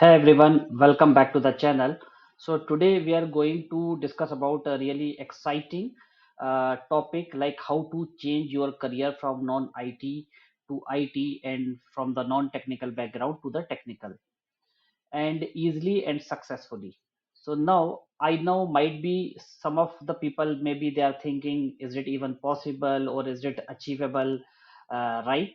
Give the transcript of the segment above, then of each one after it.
Hey everyone, welcome back to the channel. So today we are going to discuss about a really exciting topic like how to change your career from non-IT to IT and from the non-technical background to the technical and easily and successfully. So now I know might be some of the people maybe they are thinking, is it even possible or is it achievable, right?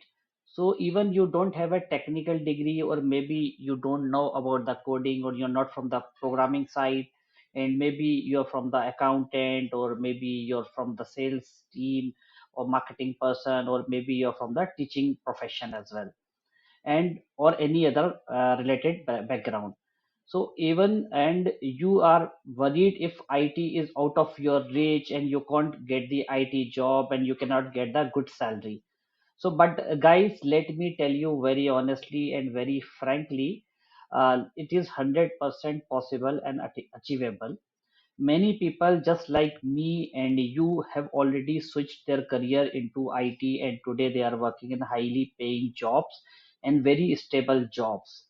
So even you don't have a technical degree or maybe you don't know about the coding or you're not from the programming side and maybe you're from the accountant or maybe you're from the sales team or marketing person or maybe you're from the teaching profession as well and or any other related background. So even and you are worried if it is out of your reach and you can't get the it job and you cannot get the good salary. So but guys, let me tell you very honestly and very frankly, it is 100% possible and achievable. Many people just like me and you have already switched their career into IT and today they are working in highly paying jobs and very stable jobs.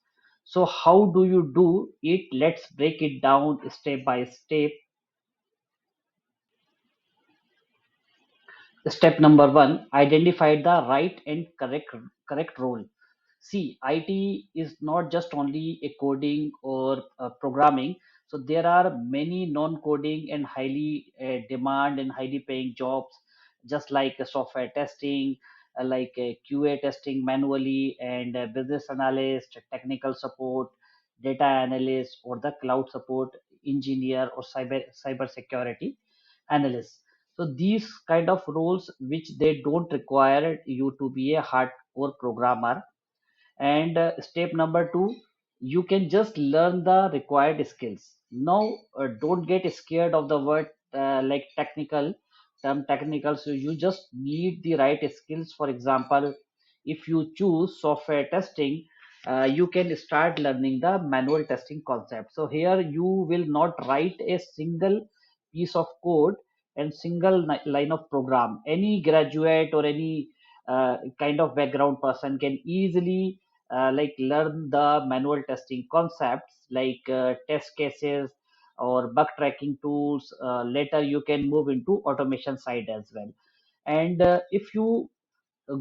So how do you do it? Let's break it down step by step. Step number one, identify the right and correct role. See, IT is not just only a coding or programming. So there are many non-coding and highly demand and highly paying jobs, just like software testing, like QA testing manually, and business analyst, technical support, data analyst, or the cloud support engineer or cyber security analyst. So these kind of roles which they don't require you to be a hardcore programmer. And step number two, you can just learn the required skills. Now don't get scared of the word like technical. So you just need the right skills. For example, if you choose software testing, you can start learning the manual testing concept. So here you will not write a single piece of code and single line of program. Any graduate or any kind of background person can easily like learn the manual testing concepts like test cases or bug tracking tools. Later you can move into automation side as well. And if you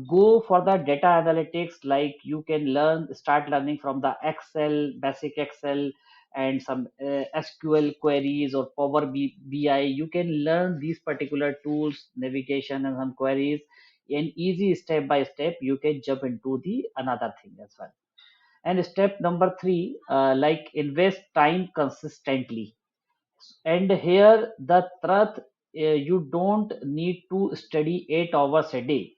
go for the data analytics, like you can start learning from the excel, basic excel, and some sql queries or bi. You can learn these particular tools, navigation and some queries, and easy step by step you can jump into the another thing as well. And step number three, like invest time consistently. And here the truth, you don't need to study 8 hours a day.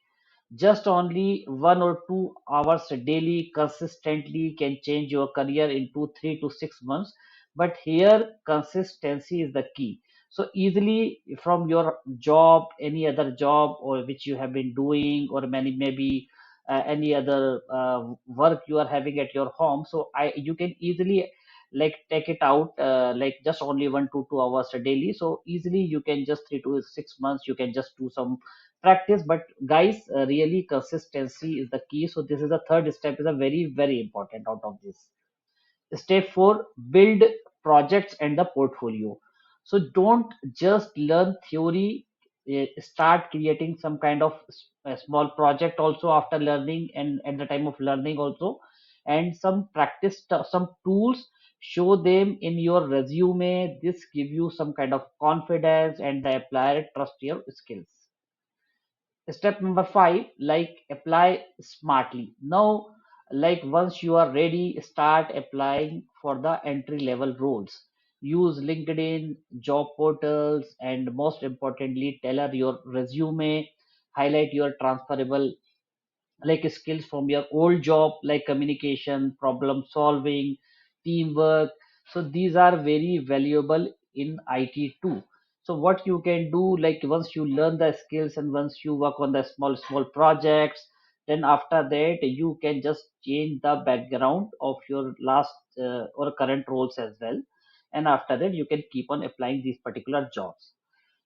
Just only 1 or 2 hours daily consistently can change your career into 3 to 6 months. But here consistency is the key. So easily from your job, any other job or which you have been doing, or many maybe any other work you are having at your home. So I you can easily like take it out like just only 1 to 2 hours a daily. So easily you can just 3 to 6 months you can just do some practice. But guys, really consistency is the key. So this is the third step, is a very important out of this. Step 4, build projects and the portfolio. So don't just learn theory, start creating some kind of a small project also after learning and at the time of learning also, and some practice some tools, show them in your resume. This give you some kind of confidence and the employer trust your skills. Step number 5, like apply smartly. Now, like once you are ready, start applying for the entry level roles. Use LinkedIn, job portals, and most importantly, tailor your resume. Highlight your transferable like skills from your old job, like communication, problem solving, teamwork. So these are very valuable in it too. So what you can do, like once you learn the skills and once you work on the small projects, then after that you can just change the background of your last or current roles as well. And after that you can keep on applying these particular jobs.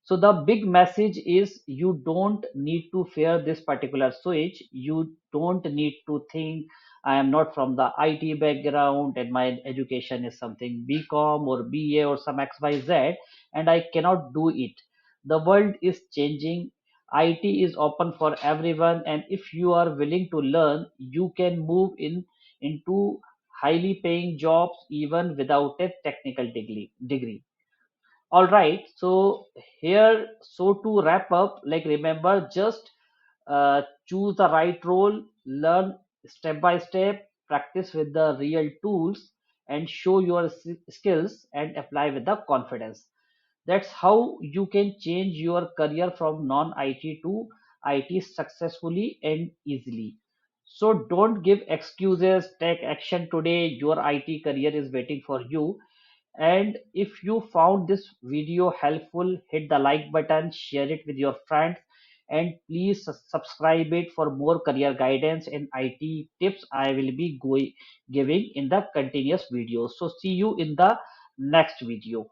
So the big message is you don't need to fear this particular switch. You don't need to think I am not from the IT background and my education is something BCom or BA or some XYZ and I cannot do it. The world is changing. IT is open for everyone, and if you are willing to learn, you can move into highly paying jobs even without a technical degree. All right. So here, so to wrap up, like remember, just choose the right role, learn step by step, practice with the real tools, and show your skills and apply with the confidence. That's how you can change your career from non-IT to IT successfully and easily. So don't give excuses, take action today. Your IT career is waiting for you. And if you found this video helpful, hit the like button, share it with your friends, and please subscribe it for more career guidance and IT tips I will be giving in the continuous videos. So see you in the next video.